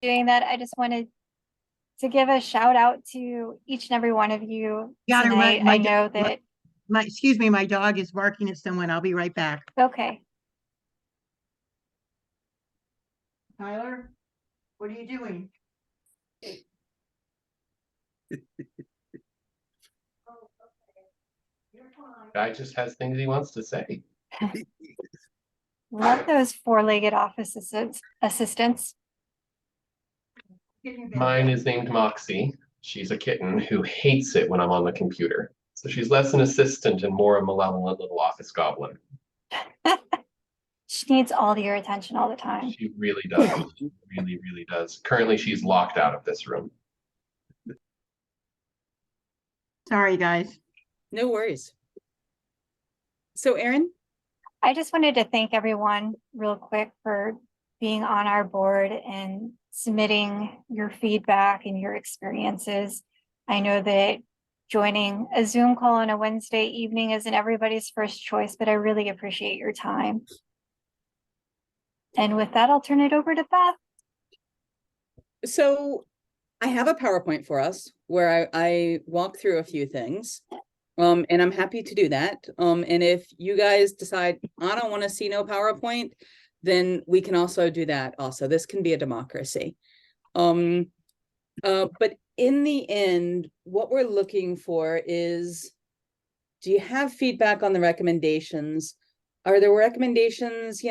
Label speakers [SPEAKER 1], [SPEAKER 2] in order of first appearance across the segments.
[SPEAKER 1] doing that, I just wanted to give a shout out to each and every one of you
[SPEAKER 2] Got it right.
[SPEAKER 1] tonight. I know that.
[SPEAKER 2] Excuse me, my dog is barking at someone. I'll be right back.
[SPEAKER 1] Okay.
[SPEAKER 2] Tyler, what are you doing?
[SPEAKER 3] Guy just has things he wants to say.
[SPEAKER 1] Love those four-legged office assistants.
[SPEAKER 3] Mine is named Moxie. She's a kitten who hates it when I'm on the computer. So she's less an assistant and more a malevolent little office goblin.
[SPEAKER 1] She needs all your attention all the time.
[SPEAKER 3] She really does. She really, really does. Currently, she's locked out of this room.
[SPEAKER 2] Sorry, guys.
[SPEAKER 4] No worries. So, Erin?
[SPEAKER 1] I just wanted to thank everyone real quick for being on our board and submitting your feedback and your experiences. I know that joining a Zoom call on a Wednesday evening isn't everybody's first choice, but I really appreciate your time. And with that, I'll turn it over to Beth.
[SPEAKER 4] So I have a PowerPoint for us where I walk through a few things. And I'm happy to do that. And if you guys decide I don't want to see no PowerPoint, then we can also do that also. This can be a democracy. But in the end, what we're looking for is, do you have feedback on the recommendations? Are there recommendations,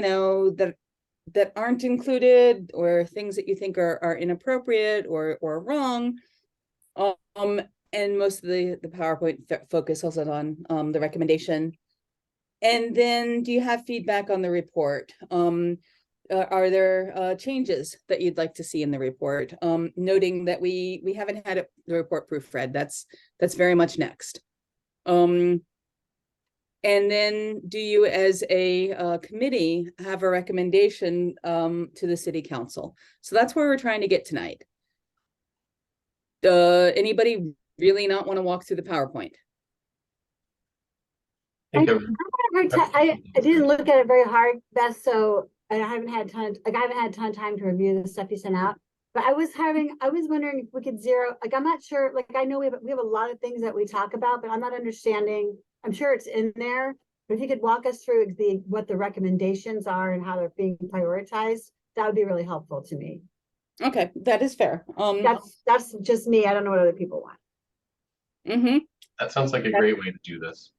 [SPEAKER 4] that aren't included, or things that you think are inappropriate or wrong? And most of the PowerPoint focuses on the recommendation. And then, do you have feedback on the report? Are there changes that you'd like to see in the report? Noting that we haven't had the report proofread. That's very much next. And then, do you as a committee have a recommendation to the city council? So that's where we're trying to get tonight. Anybody really not want to walk through the PowerPoint?
[SPEAKER 5] I didn't look at it very hard, Beth, so I haven't had a ton of time to review the stuff you sent out. But I was wondering if we could I'm not sure, I know we have a lot of things that we talk about, but I'm not understanding. I'm sure it's in there, but if you could walk us through what the recommendations are and how they're being prioritized, that would be really helpful to me.
[SPEAKER 4] Okay, that is fair.
[SPEAKER 5] That's just me. I don't know what other people want.
[SPEAKER 3] That sounds like a great way to do this.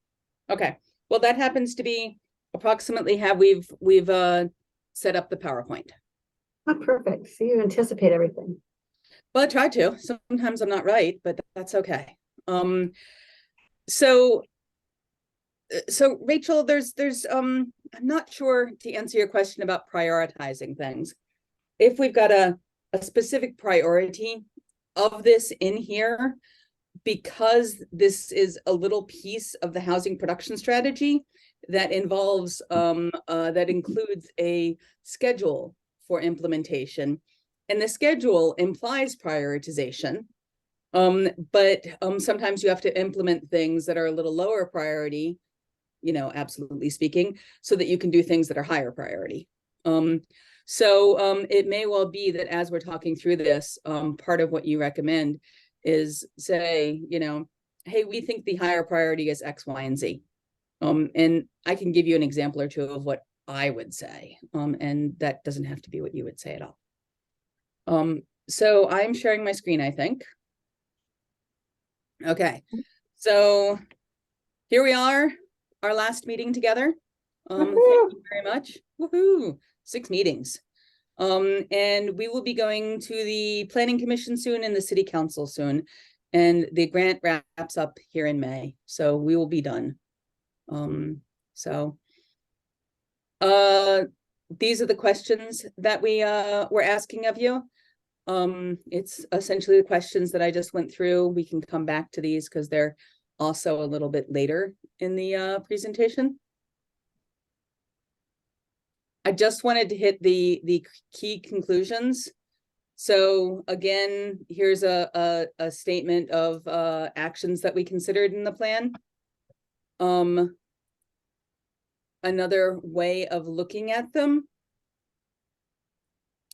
[SPEAKER 4] Okay, well, that happens to be approximately how we've set up the PowerPoint.
[SPEAKER 5] Oh, perfect. So you anticipate everything.
[SPEAKER 4] Well, I try to. Sometimes I'm not right, but that's okay. So Rachel, there's I'm not sure to answer your question about prioritizing things. If we've got a specific priority of this in here, because this is a little piece of the housing production strategy that involves that includes a schedule for implementation, and the schedule implies prioritization, but sometimes you have to implement things that are a little lower priority, absolutely speaking, so that you can do things that are higher priority. So it may well be that as we're talking through this, part of what you recommend is say, hey, we think the higher priority is X, Y, and Z. And I can give you an example or two of what I would say. And that doesn't have to be what you would say at all. So I'm sharing my screen, I think. Okay, so here we are, our last meeting together. Thank you very much. Woohoo! 6 meetings. And we will be going to the Planning Commission soon and the City Council soon. And the grant wraps up here in May. So we will be done. These are the questions that we're asking of you. It's essentially the questions that I just went through. We can come back to these because they're also a little bit later in the presentation. I just wanted to hit the key conclusions. So again, here's a statement of actions that we considered in the plan. Another way of looking at them.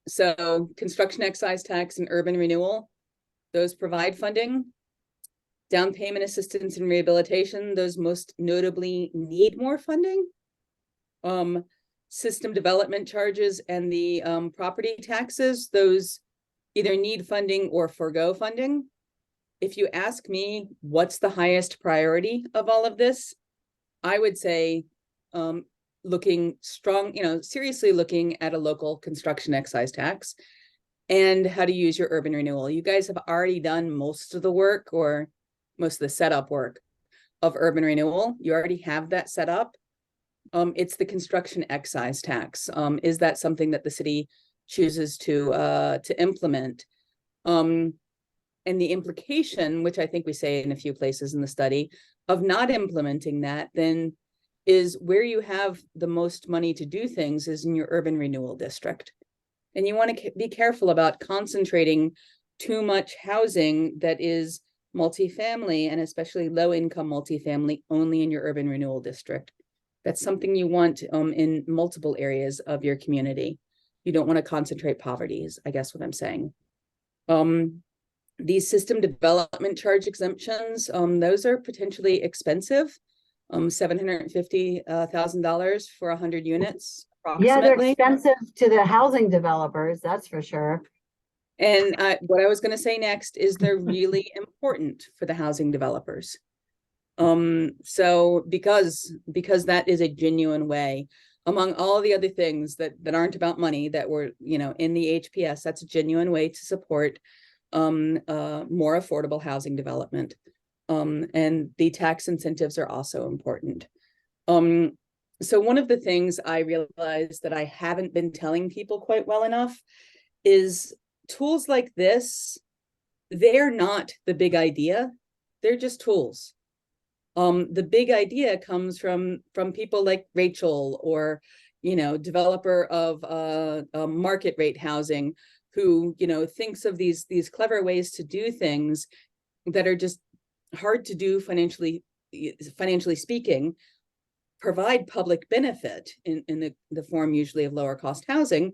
[SPEAKER 4] So construction excise tax and urban renewal, those provide funding. Down payment assistance and rehabilitation, those most notably need more funding. System development charges and the property taxes, those either need funding or forego funding. If you ask me what's the highest priority of all of this, I would say looking strong, seriously looking at a local construction excise tax and how to use your urban renewal. You guys have already done most of the work, or most of the setup work of urban renewal. You already have that set up. It's the construction excise tax. Is that something that the city chooses to implement? And the implication, which I think we say in a few places in the study, of not implementing that then is where you have the most money to do things is in your urban renewal district. And you want to be careful about concentrating too much housing that is multifamily, and especially low income multifamily, only in your urban renewal district. That's something you want in multiple areas of your community. You don't want to concentrate poverty, is I guess what I'm saying. These system development charge exemptions, those are potentially expensive. $750,000 for 100 units
[SPEAKER 5] Yeah, they're
[SPEAKER 4] approximately.
[SPEAKER 5] expensive to the housing developers, that's for sure.
[SPEAKER 4] And what I was going to say next is they're really important for the housing developers. So because that is a genuine way, among all the other things that aren't about money that were, in the HPS, that's a genuine way to support more affordable housing development. And the tax incentives are also important. So one of the things I realized that I haven't been telling people quite well enough is tools like this, they're not the big idea. They're just tools. The big idea comes from people like Rachel, or, developer of market rate housing, who, thinks of these clever ways to do things that are just hard to do financially speaking, provide public benefit in the form usually of lower cost housing.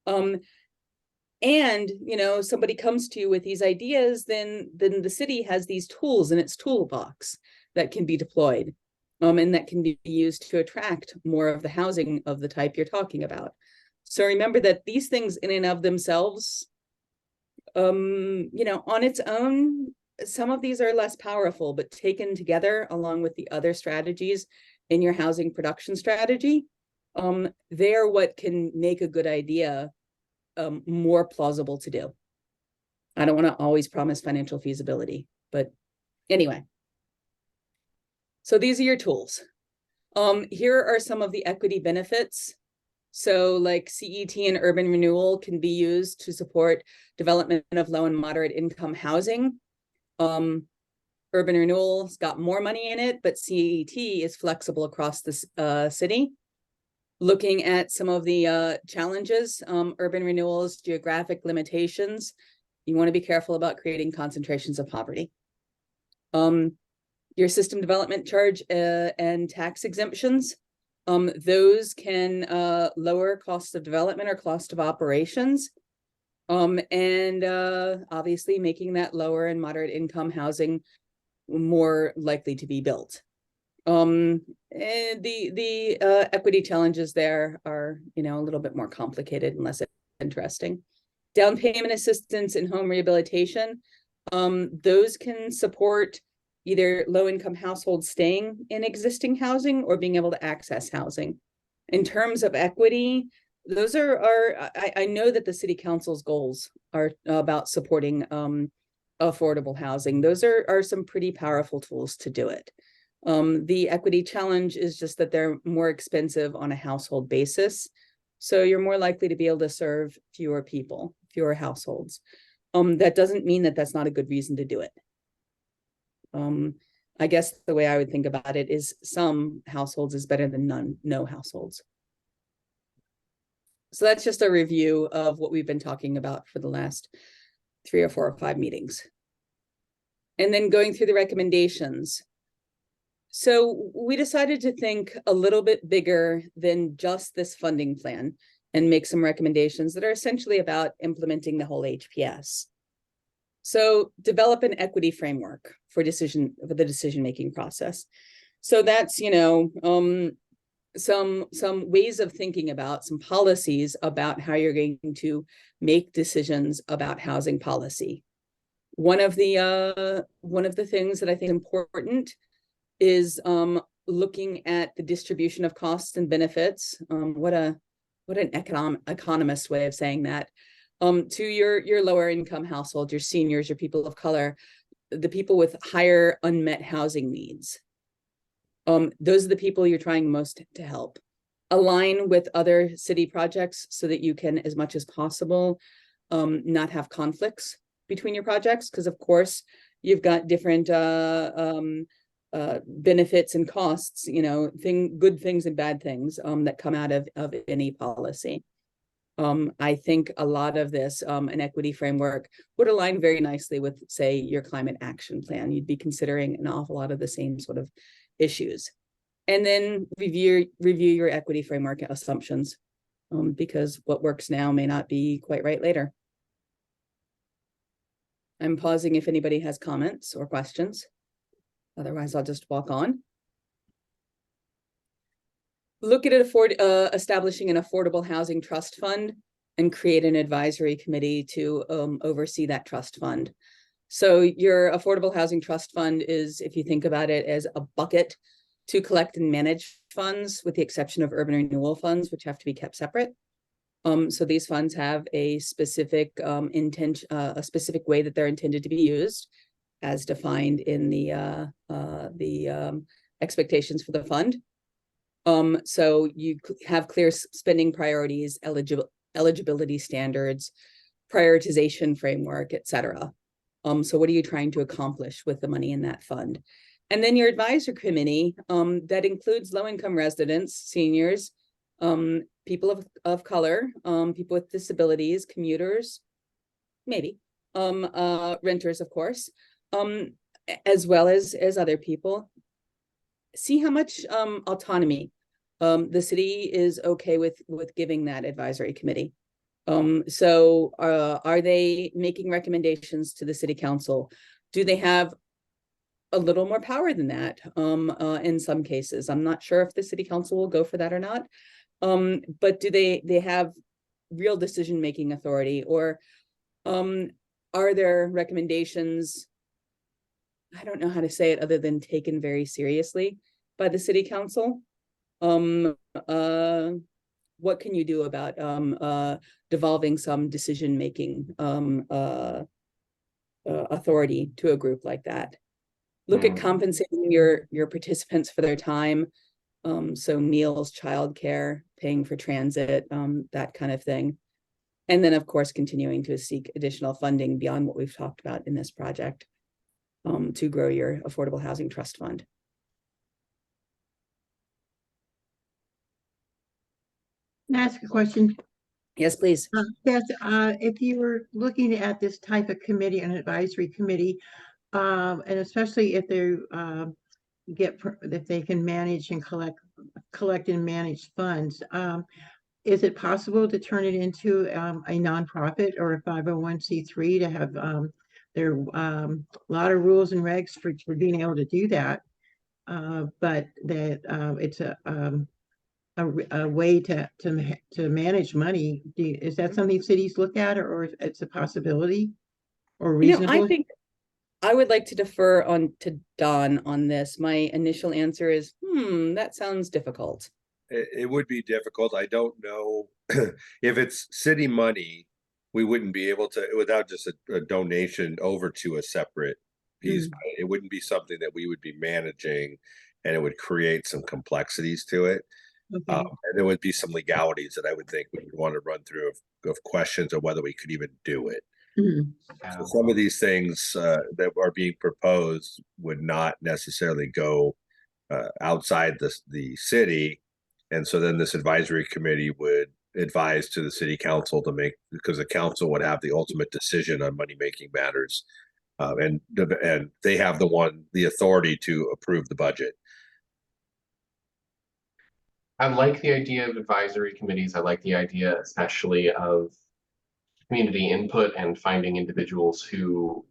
[SPEAKER 4] And, somebody comes to you with these ideas, then the city has these tools in its toolbox that can be deployed, and that can be used to attract more of the housing of the type you're talking about. So remember that these things in and of themselves, on its own, some of these are less powerful, but taken together along with the other strategies in your housing production strategy, they're what can make a good idea more plausible to do. I don't want to always promise financial feasibility, but anyway. So these are your tools. Here are some of the equity benefits. So like CET and urban renewal can be used to support development of low and moderate income housing. Urban renewal's got more money in it, but CET is flexible across the city. Looking at some of the challenges, urban renewal's geographic limitations, you want to be careful about creating concentrations of poverty. Your system development charge and tax exemptions, those can lower cost of development or cost of operations, and obviously making that lower and moderate income housing more likely to be built. And the equity challenges there are, a little bit more complicated and less interesting. Down payment assistance and home rehabilitation, those can support either low-income households staying in existing housing or being able to access housing. In terms of equity, those are I know that the city council's goals are about supporting affordable housing. Those are some pretty powerful tools to do it. The equity challenge is just that they're more expensive on a household basis. So you're more likely to be able to serve fewer people, fewer households. That doesn't mean that that's not a good reason to do it. I guess the way I would think about it is some households is better than no households. So that's just a review of what we've been talking about for the last 3 or 4 or 5 meetings. And then going through the recommendations. So we decided to think a little bit bigger than just this funding plan. and make some recommendations that are essentially about implementing the whole HPS. So develop an equity framework for the decision-making process. So that's, some ways of thinking about some policies about how you're going to make decisions about housing policy. One of the things that I think is important is looking at the distribution of costs and benefits. What an economist way of saying that. To your lower income household, your seniors, your people of color, the people with higher unmet housing needs. Those are the people you're trying most to help. Align with other city projects so that you can, as much as possible, not have conflicts between your projects, because of course you've got different benefits and costs, good things and bad things that come out of any policy. I think a lot of this, an equity framework would align very nicely with, say, your climate action plan. You'd be considering an awful lot of the same sort of issues. And then review your equity framework assumptions, because what works now may not be quite right later. I'm pausing if anybody has comments or questions. Otherwise, I'll just walk on. Look at establishing an affordable housing trust fund and create an advisory committee to oversee that trust fund. So your affordable housing trust fund is, if you think about it, as a bucket to collect and manage funds, with the exception of urban renewal funds, which have to be kept separate. So these funds have a specific intention, a specific way that they're intended to be used, as defined in the expectations for the fund. So you have clear spending priorities, eligibility standards, prioritization framework, etc. So what are you trying to accomplish with the money in that fund? And then your advisory committee, that includes low-income residents, seniors, people of color, people with disabilities, commuters, maybe, renters, of course, as well as other people. See how much autonomy the city is okay with giving that advisory committee. So are they making recommendations to the city council? Do they have a little more power than that in some cases? I'm not sure if the city council will go for that or not. But do they have real decision-making authority, or are their recommendations, I don't know how to say it other than taken very seriously by the city council? What can you do about devolving some decision-making authority to a group like that? Look at compensating your participants for their time. So meals, childcare, paying for transit, that kind of thing. And then, of course, continuing to seek additional funding beyond what we've talked about in this project to grow your affordable housing trust fund.
[SPEAKER 2] Can I ask a question?
[SPEAKER 4] Yes, please.
[SPEAKER 2] Beth, if you were looking at this type of committee, an advisory committee, and especially if they if they can manage and collect and manage funds, is it possible to turn it into a nonprofit or a 501c3 to have there lot of rules and regs for being able to do that, but that it's a way to manage money? Is that something cities look at, or it's a possibility or reasonable?
[SPEAKER 4] I think I would like to defer to Don on this. My initial answer is, that sounds difficult.
[SPEAKER 6] It would be difficult. I don't know if it's city money, we wouldn't be able to, without just a donation over to a separate piece. It wouldn't be something that we would be managing, and it would create some complexities to it.
[SPEAKER 2] Okay.
[SPEAKER 6] And there would be some legalities that I would think we would want to run through of questions of whether we could even do it. So some of these things that are being proposed would not necessarily go outside the city. And so then this advisory committee would advise to the city council to make, because the council would have the ultimate decision on money-making matters. And they have the authority to approve the budget.
[SPEAKER 3] I like the idea of advisory committees. I like the idea especially of community input and finding individuals who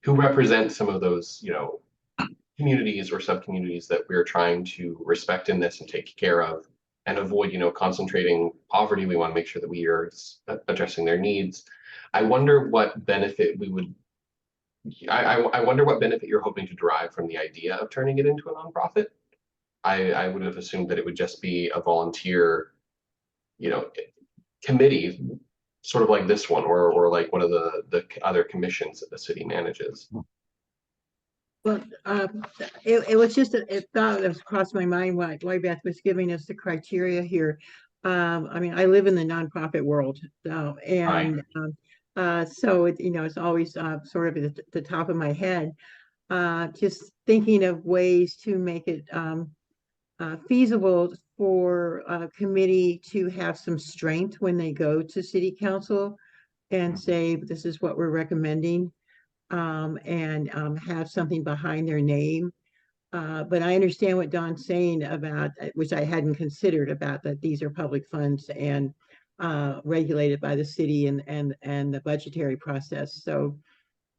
[SPEAKER 3] represent some of those, communities or sub-communities that we're trying to respect in this and take care of and avoid, concentrating poverty. We want to make sure that we are addressing their needs. I wonder what benefit we would, I wonder what benefit you're hoping to derive from the idea of turning it into a nonprofit. I would have assumed that it would just be a volunteer, you know, committee, sort of like this one, or like one of the other commissions that the city manages.
[SPEAKER 2] Well, it was just a thought that was crossed my mind while Beth was giving us the criteria here. I mean, I live in the nonprofit world, so so it's always sort of at the top of my head. Just thinking of ways to make it feasible for a committee to have some strength when they go to city council and say, this is what we're recommending. And have something behind their name. But I understand what Don's saying about, which I hadn't considered, about that these are public funds and regulated by the city and the budgetary process. So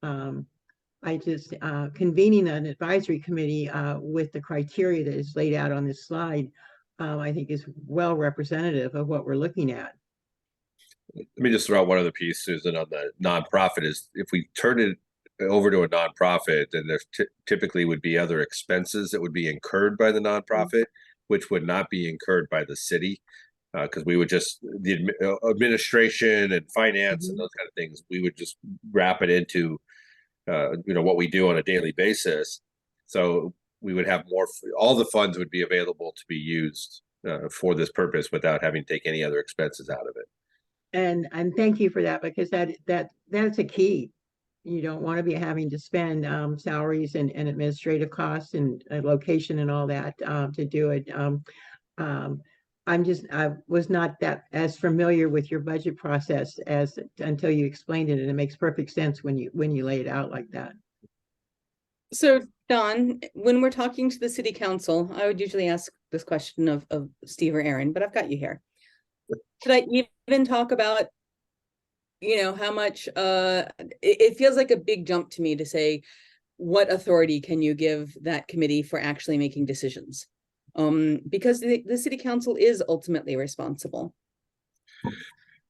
[SPEAKER 2] I just convening an advisory committee with the criteria that is laid out on this slide, I think is well representative of what we're looking at.
[SPEAKER 6] Let me just throw out one other piece, Susan, on the nonprofit is if we turn it over to a nonprofit, then there typically would be other expenses that would be incurred by the nonprofit, which would not be incurred by the city. Because we would just, the administration and finance and those kind of things, we would just wrap it into, what we do on a daily basis. So we would have more, all the funds would be available to be used for this purpose without having to take any other expenses out of it.
[SPEAKER 2] And thank you for that, because that's a key. You don't want to be having to spend salaries and administrative costs and location and all that to do it. I was not that as familiar with your budget process until you explained it, and it makes perfect sense when you lay it out like that.
[SPEAKER 4] So Don, when we're talking to the city council, I would usually ask this question of Steve or Aaron, but I've got you here. Should I even talk about, how much, it feels like a big jump to me to say, what authority can you give that committee for actually making decisions? Because the city council is ultimately responsible.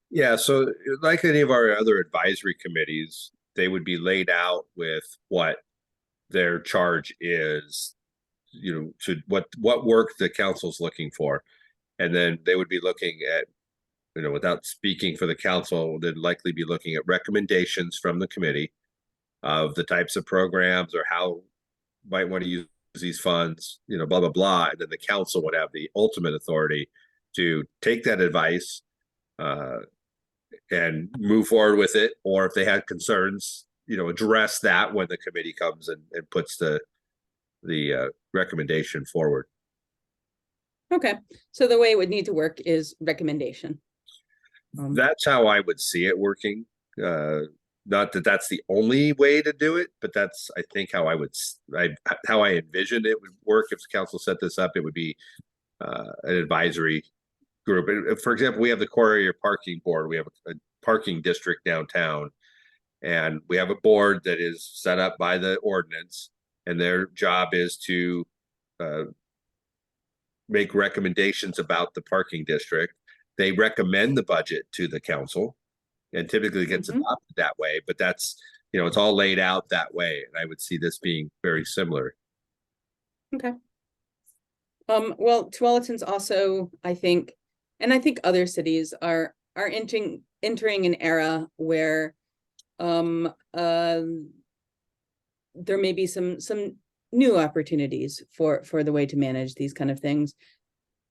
[SPEAKER 6] Yeah, so like any of our other advisory committees, they would be laid out with what their charge is, to what work the council's looking for. And then they would be looking at, without speaking for the council, they'd likely be looking at recommendations from the committee of the types of programs or how might want to use these funds, blah, blah, blah. And then the council would have the ultimate authority to take that advice and move forward with it. Or if they had concerns, address that when the committee comes and puts the recommendation forward.
[SPEAKER 4] Okay, so the way it would need to work is recommendation.
[SPEAKER 6] That's how I would see it working. Not that that's the only way to do it, but that's, I think, how I envisioned it would work. If the council set this up, it would be an advisory group. For example, we have the core area parking board. We have a parking district downtown, and we have a board that is set up by the ordinance, and their job is to make recommendations about the parking district. They recommend the budget to the council, and typically gets adopted that way, but that's, it's all laid out that way. And I would see this being very similar.
[SPEAKER 4] Okay. Well, Tualatin's also, I think, and I think other cities are entering an era where there may be some new opportunities for the way to manage these kind of things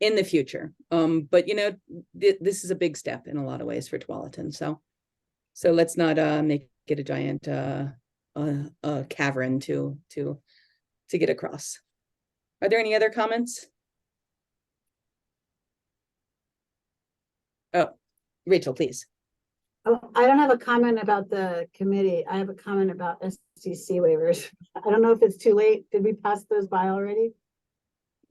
[SPEAKER 4] in the future. But this is a big step in a lot of ways for Tualatin. So let's not make it a giant cavern to get across. Are there any other comments? Oh, Rachel, please.
[SPEAKER 5] Oh, I don't have a comment about the committee. I have a comment about SDC waivers. I don't know if it's too late. Did we pass those by already?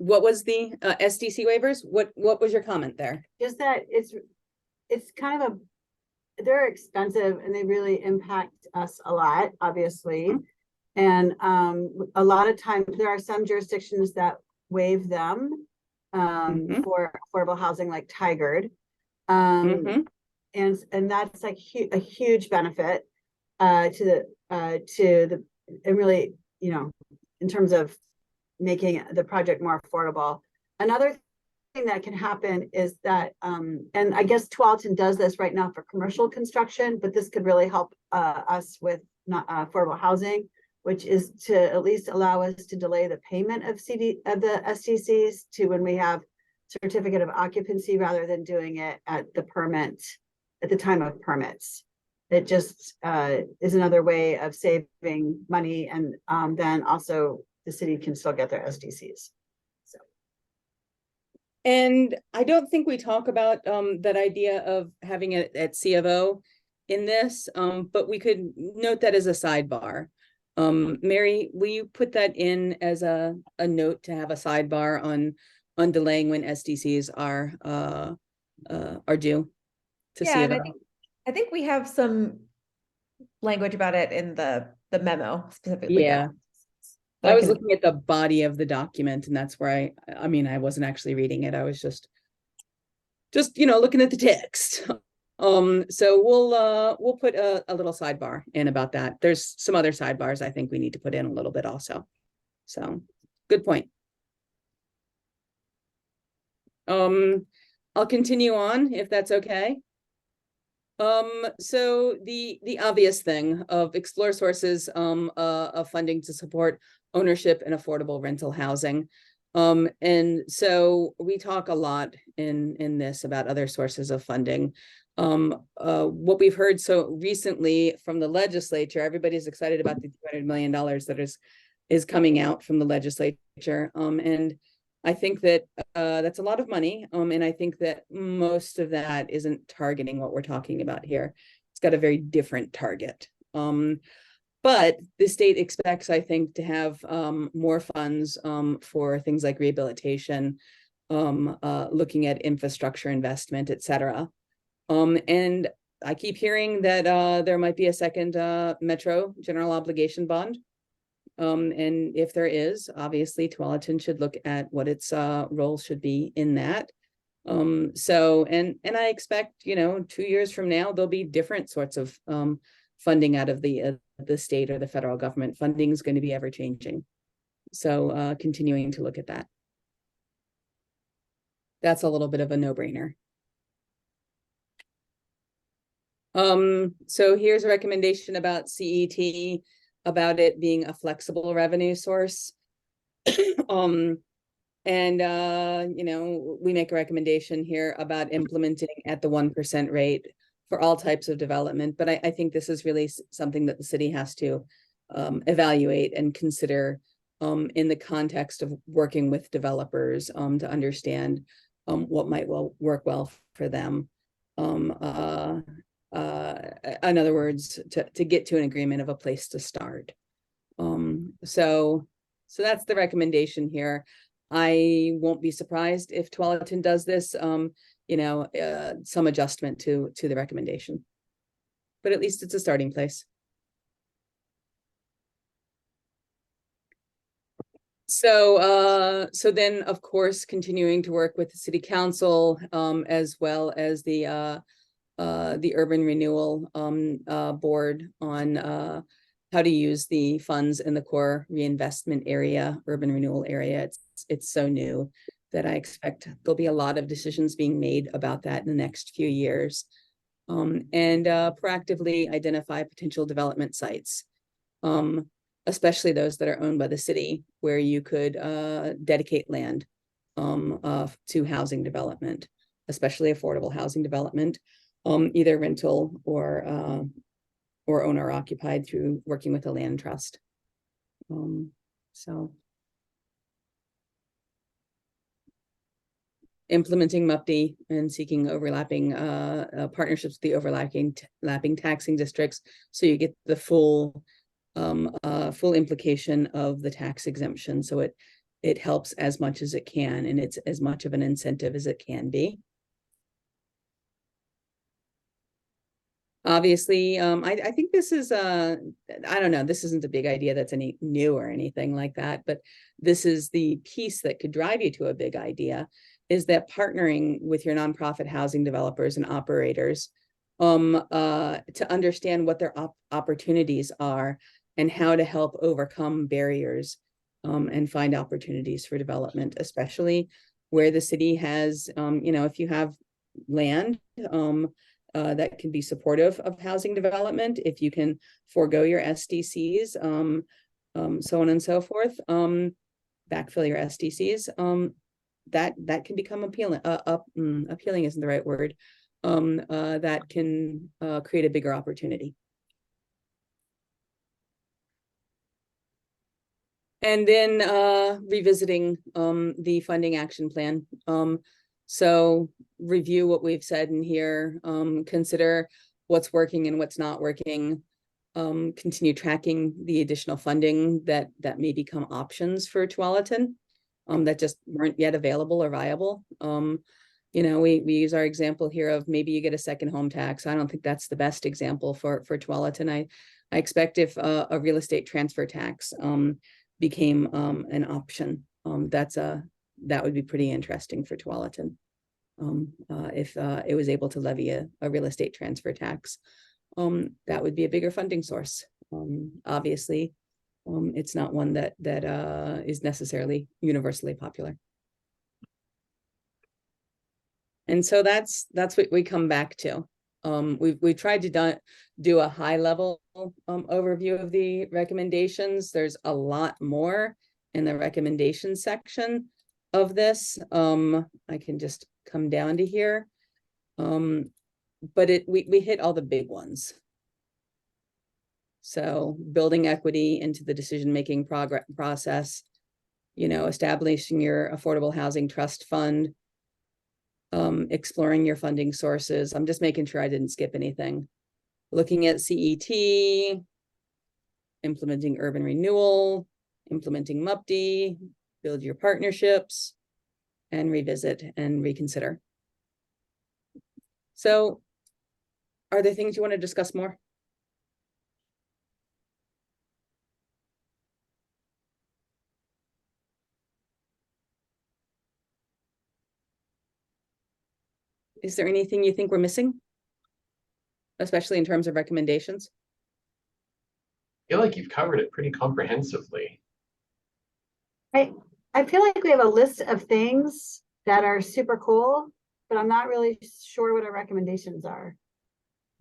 [SPEAKER 4] what was the SDC waivers? What was your comment there?
[SPEAKER 5] Just that it's kind of they're expensive and they really impact us a lot, obviously. And a lot of times there are some jurisdictions that waive them for affordable housing, like Tigard. And that's like a huge benefit to the and really, you know, in terms of making the project more affordable. Another thing that can happen is that, and I guess Tualatin does this right now for commercial construction, but this could really help us with not affordable housing, which is to at least allow us to delay the payment of the SDCs to when we have certificate of occupancy rather than doing it at the time of permits. It just is another way of saving money, and then also the city can still get their SDCs. So.
[SPEAKER 4] And I don't think we talk about that idea of having it at C of O in this, but we could note that as a sidebar. Mary, will you put that in as a note to have a sidebar on delaying when SDCs are due to C of O?
[SPEAKER 7] I think we have some language about it in the memo specifically.
[SPEAKER 4] Yeah. I was looking at the body of the document, and that's where I mean, I wasn't actually reading it. I was just, you know, looking at the text. So we'll put a little sidebar in about that. There's some other sidebars I think we need to put in a little bit also. So good point. I'll continue on if that's okay. So the obvious thing of explore sources of funding to support ownership and affordable rental housing. And so we talk a lot in this about other sources of funding. What we've heard so recently from the legislature, everybody's excited about the $200 million that is coming out from the legislature. And I think that that's a lot of money. And I think that most of that isn't targeting what we're talking about here. It's got a very different target. But the state expects, I think, to have more funds for things like rehabilitation, looking at infrastructure investment, et cetera. And I keep hearing that there might be a second Metro general obligation bond. And if there is, obviously Tualatin should look at what its role should be in that. So, and I expect, you know, 2 years from now, there'll be different sorts of funding out of the state or the federal government. Funding is going to be ever changing. So continuing to look at that. That's a little bit of a no-brainer. So here's a recommendation about CET, about it being a flexible revenue source. And you know, we make a recommendation here about implementing at the 1% rate for all types of development. But I think this is really something that the city has to evaluate and consider in the context of working with developers to understand what might work well for them. In other words, to get to an agreement of a place to start. So that's the recommendation here. I won't be surprised if Tualatin does this, you know, some adjustment to the recommendation, but at least it's a starting place. So then, of course, continuing to work with the city council, as well as the urban renewal board on how to use the funds in the core reinvestment area, urban renewal area. It's so new that I expect there'll be a lot of decisions being made about that in the next few years. And proactively identify potential development sites, especially those that are owned by the city, where you could dedicate land to housing development, especially affordable housing development. Either rental or owner occupied through working with a land trust. So implementing MUPD and seeking overlapping partnerships with the overlapping taxing districts, so you get the full implication of the tax exemption. So it helps as much as it can, and it's as much of an incentive as it can be. Obviously, I think this is I don't know, this isn't a big idea that's any new or anything like that, but this is the piece that could drive you to a big idea, is that partnering with your nonprofit housing developers and operators to understand what their opportunities are and how to help overcome barriers and find opportunities for development, especially where the city has, if you have land that can be supportive of housing development, if you can forego your SDCs, so on and so forth, backfill your SDCs, that can become appealing. Appealing isn't the right word. That can create a bigger opportunity. And then revisiting the funding action plan. So review what we've said in here, consider what's working and what's not working, continue tracking the additional funding that may become options for Tualatin that just weren't yet available or viable. We use our example here of maybe you get a second home tax. I don't think that's the best example for Tualatin. I expect if a real estate transfer tax became an option, that would be pretty interesting for Tualatin. If it was able to levy a real estate transfer tax, that would be a bigger funding source. Obviously, it's not one that is necessarily universally popular. And so that's what we come back to. We tried to do a high level overview of the recommendations. There's a lot more in the recommendation section of this. I can just come down to here. But we hit all the big ones. So building equity into the decision-making process, establishing your affordable housing trust fund, exploring your funding sources. I'm just making sure I didn't skip anything. Looking at CET, implementing urban renewal, implementing MUPD, build your partnerships, and revisit and reconsider. So are there things you want to discuss more? Is there anything you think we're missing? Especially in terms of recommendations?
[SPEAKER 3] I feel like you've covered it pretty comprehensively.
[SPEAKER 5] I feel like we have a list of things that are super cool, but I'm not really sure what our recommendations are.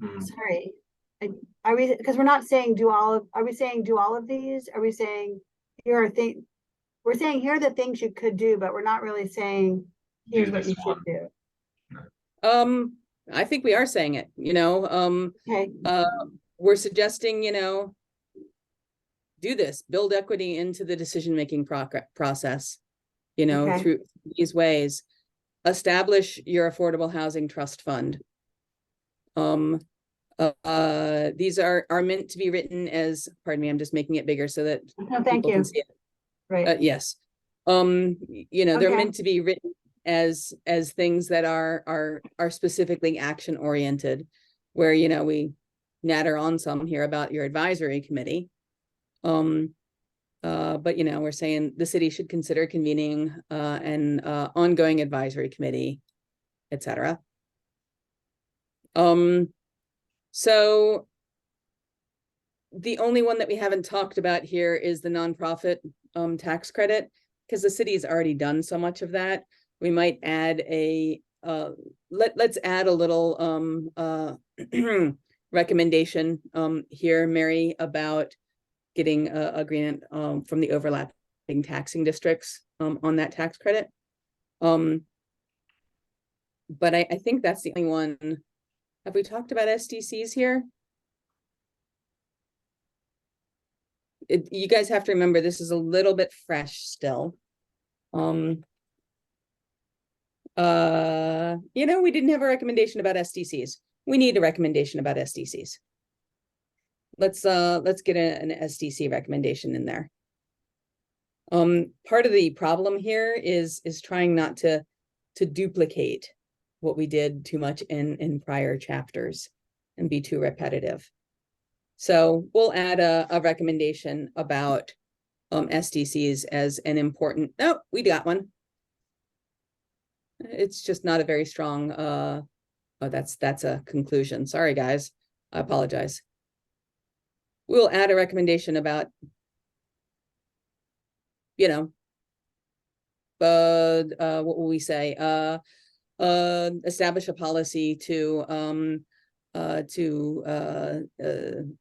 [SPEAKER 5] Sorry. Are we, because we're not saying are we saying do all of these? Are we saying here are things, we're saying here are the things you could do, but we're not really saying here's what you should do.
[SPEAKER 4] I think we are saying it,
[SPEAKER 5] Okay.
[SPEAKER 4] We're suggesting, do this, build equity into the decision-making process,
[SPEAKER 5] Okay.
[SPEAKER 4] through these ways, establish your affordable housing trust fund. These are meant to be written as, pardon me, I'm just making it bigger so that
[SPEAKER 5] No, thank
[SPEAKER 4] people
[SPEAKER 5] you.
[SPEAKER 4] can see it.
[SPEAKER 5] Right.
[SPEAKER 4] Yes. They're
[SPEAKER 5] Okay.
[SPEAKER 4] meant to be written as things that are specifically action oriented, where we natter on some here about your advisory committee. But we're saying the city should consider convening an ongoing advisory committee, etc. So the only one that we haven't talked about here is the nonprofit tax credit, because the city's already done so much of that. We might add let's add a little recommendation here, Mary, about getting a grant from the overlapping taxing districts on that tax credit. But I think that's the only one. Have we talked about SDCs here? You guys have to remember, this is a little bit fresh still. We didn't have a recommendation about SDCs. We need a recommendation about SDCs. Let's get an SDC recommendation in there. Part of the problem here is trying not to duplicate what we did too much in prior chapters and be too repetitive. So we'll add a recommendation about SDCs as an important, oh, we got one. It's just not a very strong, oh, that's a conclusion. Sorry, guys. I apologize. We'll add a recommendation about, you know, what will we say? Establish a policy to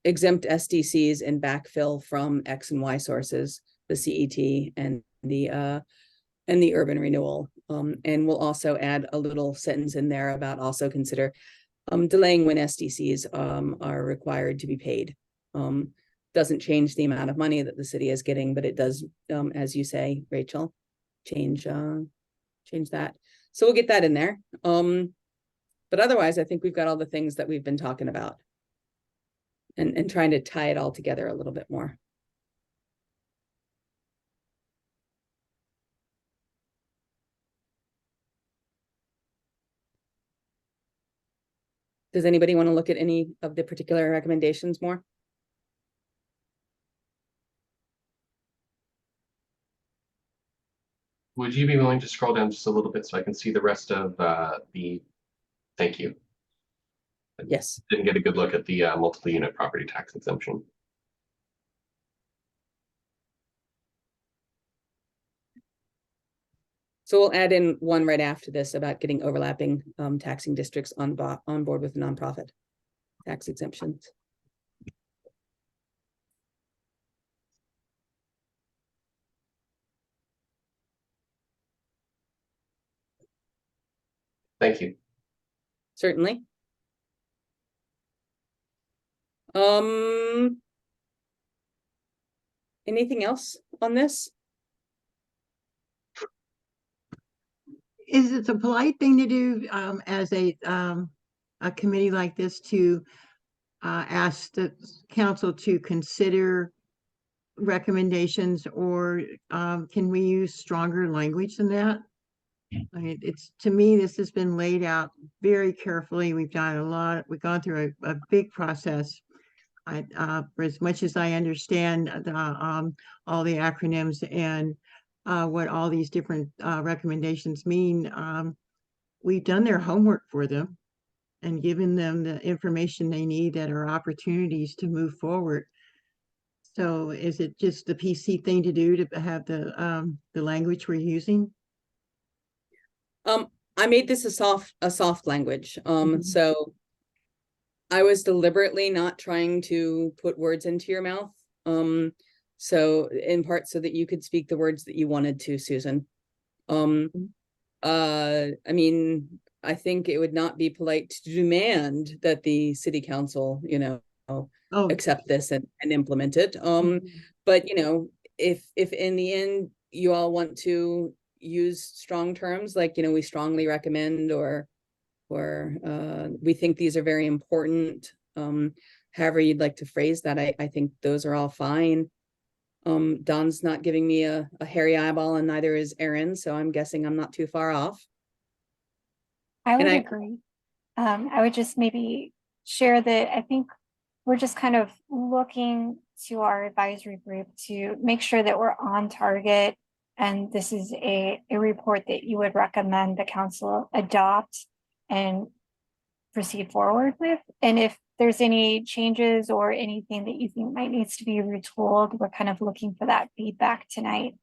[SPEAKER 4] exempt SDCs and backfill from X and Y sources, the CET and the urban renewal. And we'll also add a little sentence in there about also consider delaying when SDCs are required to be paid. Doesn't change the amount of money that the city is getting, but it does, as you say, Rachel, change that. So we'll get that in there. But otherwise, I think we've got all the things that we've been talking about and trying to tie it all together a little bit more. Does anybody want to look at any of the particular recommendations more?
[SPEAKER 3] Would you be willing to scroll down just a little bit so I can see the rest of thank you.
[SPEAKER 4] Yes.
[SPEAKER 3] Didn't get a good look at the multiple unit property tax exemption.
[SPEAKER 4] So we'll add in one right after this about getting overlapping taxing districts on board with nonprofit tax exemptions.
[SPEAKER 3] Thank you.
[SPEAKER 4] Certainly. Anything else on this?
[SPEAKER 2] Is it a polite thing to do as a committee like this to ask the council to consider recommendations, or can we use stronger language than that? I mean, it's, to me, this has been laid out very carefully. We've done a lot, we've gone through a big process. For as much as I understand all the acronyms and what all these different recommendations mean, we've done their homework for them and given them the information they need that are opportunities to move forward. So is it just the PC thing to do to have the language we're using?
[SPEAKER 4] I made this a soft language.
[SPEAKER 2] Mhm.
[SPEAKER 4] So I was deliberately not trying to put words into your mouth. So in part so that you could speak the words that you wanted to, Susan. I mean, I think it would not be polite to demand that the city council, you know,
[SPEAKER 2] Oh,
[SPEAKER 4] accept this and implement it. But you know, if in the end you all want to use strong terms like, you know, we strongly recommend or we think these are very important, however you'd like to phrase that, I think those are all fine. Don's not giving me a hairy eyeball and neither is Erin, so I'm guessing I'm not too far off.
[SPEAKER 1] I would agree. I would just maybe share that I think we're just kind of looking to our advisory group to make sure that we're on target. And this is a report that you would recommend the council adopt and proceed forward with. And if there's any changes or anything that you think might needs to be retooled, we're kind of looking for that feedback tonight.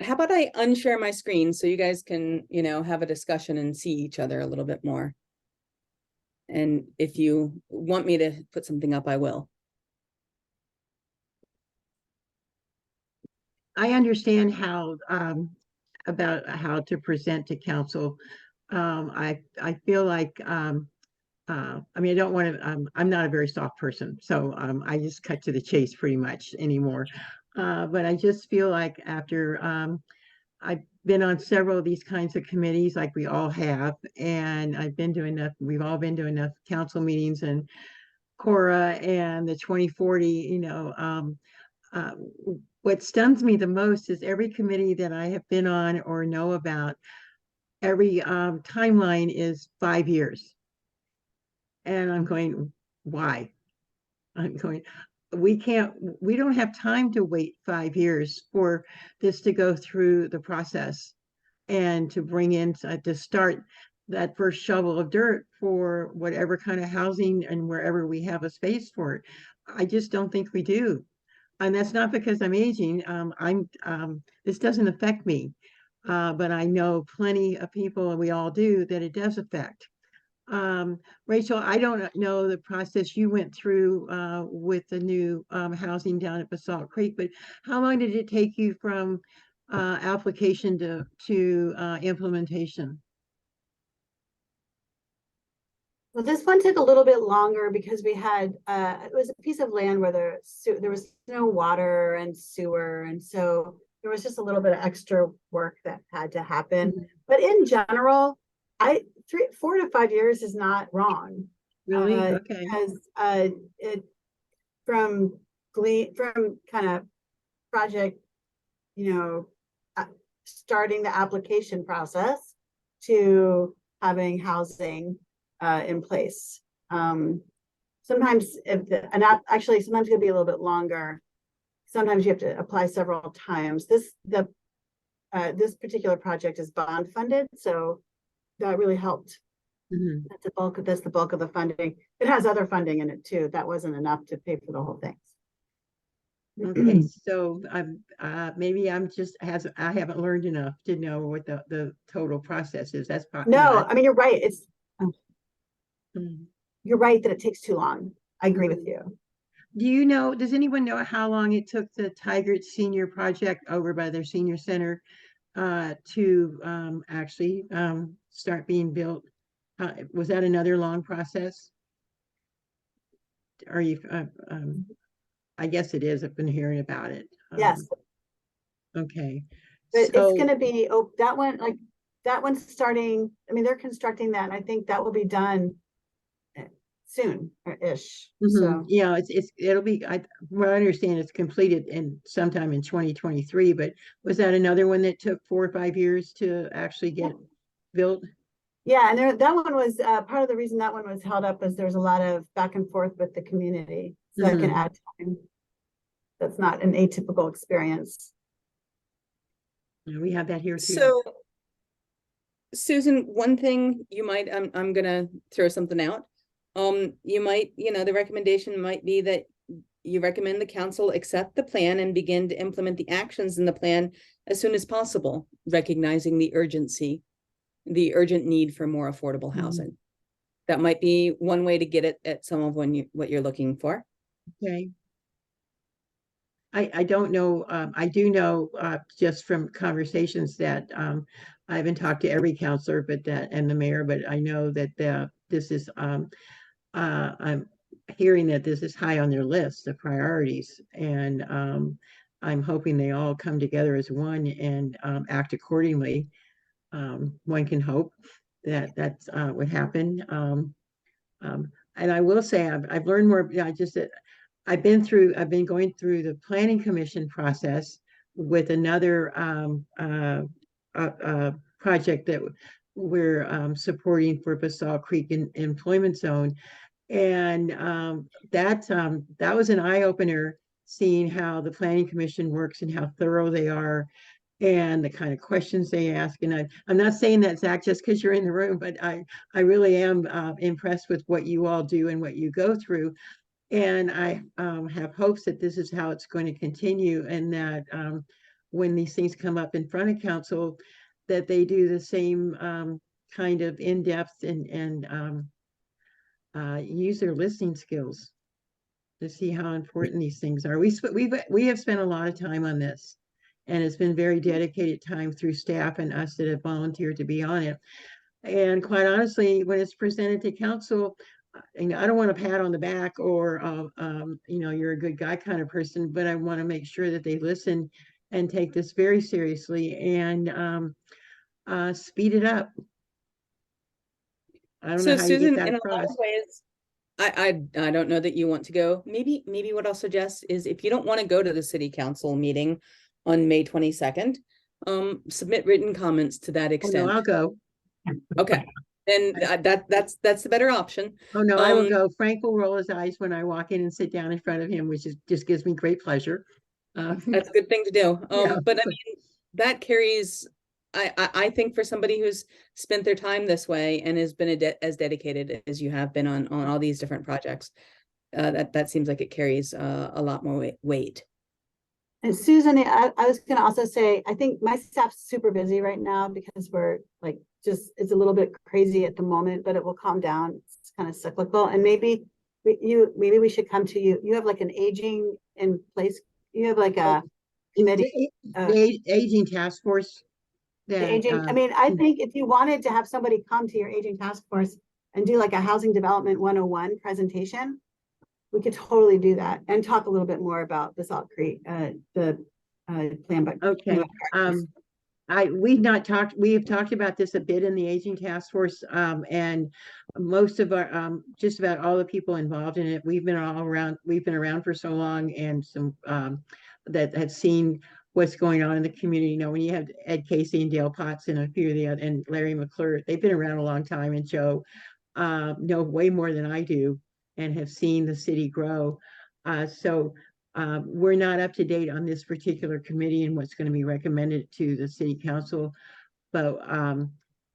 [SPEAKER 4] How about I unshare my screen so you guys can, you know, have a discussion and see each other a little bit more. And if you want me to put something up, I will.
[SPEAKER 2] I understand how about how to present to council. I feel like I mean, I don't want to, I'm not a very soft person, so I just cut to the chase pretty much anymore. But I just feel like after I've been on several of these kinds of committees, like we all have, and I've been to enough, we've all been to enough council meetings and Cora and the 2040, you know, what stuns me the most is every committee that I have been on or know about, every timeline is 5 years. And I'm going, why? I'm going, we don't have time to wait 5 years for this to go through the process and to bring in, to start that first shovel of dirt for whatever kind of housing and wherever we have a space for it. I just don't think we do. And that's not because I'm aging. This doesn't affect me. But I know plenty of people, and we all do, that it does affect. Rachel, I don't know the process you went through with the new housing down at Basalt Creek, but how long did it take you from application to implementation?
[SPEAKER 5] Well, this one took a little bit longer because we had, it was a piece of land where there was no water and sewer. And so there was just a little bit of extra work that had to happen. But in general, 4 to 5 years is not wrong.
[SPEAKER 2] Really? Okay.
[SPEAKER 5] Because it from kind of project, starting the application process to having housing in place. Sometimes actually sometimes it can be a little bit longer. Sometimes you have to apply several times. This particular project is bond funded, so that really helped. That's the bulk of the funding. It has other funding in it too. That wasn't enough to pay for the whole thing.
[SPEAKER 2] Okay, so maybe I haven't learned enough to know what the total process is. That's probably
[SPEAKER 5] no. I mean, you're right.
[SPEAKER 2] Mm.
[SPEAKER 5] You're right that it takes too long. I agree with you.
[SPEAKER 2] Does anyone know how long it took the Tigert Senior Project over by their senior center to actually start being built? Was that another long process? Are you, I guess it is. I've been hearing about it.
[SPEAKER 5] Yes.
[SPEAKER 2] Okay.
[SPEAKER 5] But
[SPEAKER 2] So,
[SPEAKER 5] it's going to be, that one's starting. I mean, they're constructing that, and I think that will be done soon-ish. So
[SPEAKER 2] yeah, it'll be, what I understand, it's completed sometime in 2023, but was that another one that took 4 or 5 years to actually get built?
[SPEAKER 5] yeah, and that one was part of the reason that one was held up is there's a lot of back and forth with the community, so that can add time. That's not an atypical experience.
[SPEAKER 2] Yeah, we have that here too.
[SPEAKER 4] So, Susan, one thing you might, I'm gonna throw something out. You might, the recommendation might be that you recommend the council accept the plan and begin to implement the actions in the plan as soon as possible, recognizing the urgent need for more affordable housing. That might be one way to get it at some of what you're looking for.
[SPEAKER 2] Okay. I don't know. I do know just from conversations that I haven't talked to every counselor, and the mayor, but I know that this is I'm hearing that this is high on their list of priorities, and I'm hoping they all come together as one and act accordingly. One can hope that that's what happen. And I will say I've learned more. I've been going through the planning commission process with another project that we're supporting for Basalt Creek Employment Zone. And that was an eye-opener, seeing how the planning commission works and how thorough they are and the kind of questions they ask. And I'm not saying that, Zach, just because you're in the room, but I really am impressed with what you all do and what you go through. And I have hopes that this is how it's going to continue, and that when these things come up in front of council, that they do the same kind of in-depth and use their listening skills to see how important these things are. We have spent a lot of time on this, and it's been very dedicated time through staff and us that have volunteered to be on it. And quite honestly, when it's presented to council, I don't want a pat on the back or you're a good guy kind of person, but I want to make sure that they listen and take this very seriously and speed it up. I don't know how
[SPEAKER 4] Susan,
[SPEAKER 2] you get that
[SPEAKER 4] in a lot of
[SPEAKER 2] across.
[SPEAKER 4] ways, I don't know that you want to go. Maybe what I'll suggest is if you don't want to go to the city council meeting on May 22nd, submit written comments to that
[SPEAKER 2] Oh, no,
[SPEAKER 4] extent.
[SPEAKER 2] I'll go.
[SPEAKER 4] Okay, then that's the better option.
[SPEAKER 2] Oh, no, I will
[SPEAKER 4] Um,
[SPEAKER 2] go. Frank will roll his eyes when I walk in and sit down in front of him, which is just gives me great pleasure.
[SPEAKER 4] That's a good thing to do.
[SPEAKER 2] Yeah.
[SPEAKER 4] But I mean, that carries, I think for somebody who's spent their time this way and has been as dedicated as you have been on all these different projects, that seems like it carries a lot more weight.
[SPEAKER 5] And Susan, I was gonna also say, I think my staff's super busy right now because we're like, it's a little bit crazy at the moment, but it will calm down. It's kind of cyclical, and maybe maybe we should come to you. You have like an aging in place, you have like a committee.
[SPEAKER 2] The aging task force.
[SPEAKER 5] The
[SPEAKER 2] That,
[SPEAKER 5] aging, I mean, I think if you wanted to have somebody come to your aging task force and do like a housing development 101 presentation, we could totally do that and talk a little bit more about the Salt Creek, the plan, but.
[SPEAKER 2] okay. We have talked about this a bit in the aging task force, and most of our, just about all the people involved in it, we've been around for so long, and some, that have seen what's going on in the community. You know, when you have Ed Casey and Dale Potts and a few of the other, and Larry McClure, they've been around a long time, and Joe, know way more than I do and have seen the city grow. So we're not up to date on this particular committee and what's going to be recommended to the city council, but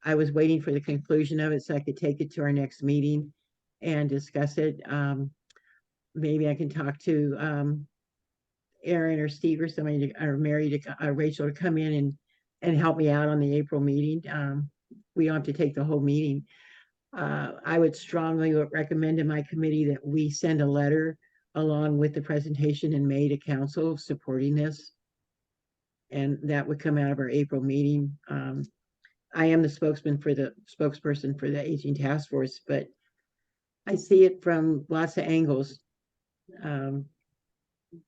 [SPEAKER 2] I was waiting for the conclusion of it so I could take it to our next meeting and discuss it. Maybe I can talk to Aaron or Steve or somebody or Mary Rachel to come in and help me out on the April meeting. We don't have to take the whole meeting. I would strongly recommend to my committee that we send a letter along with the presentation in May to council supporting this. And that would come out of our April meeting. I am the spokesperson for the aging task force, but I see it from lots of angles,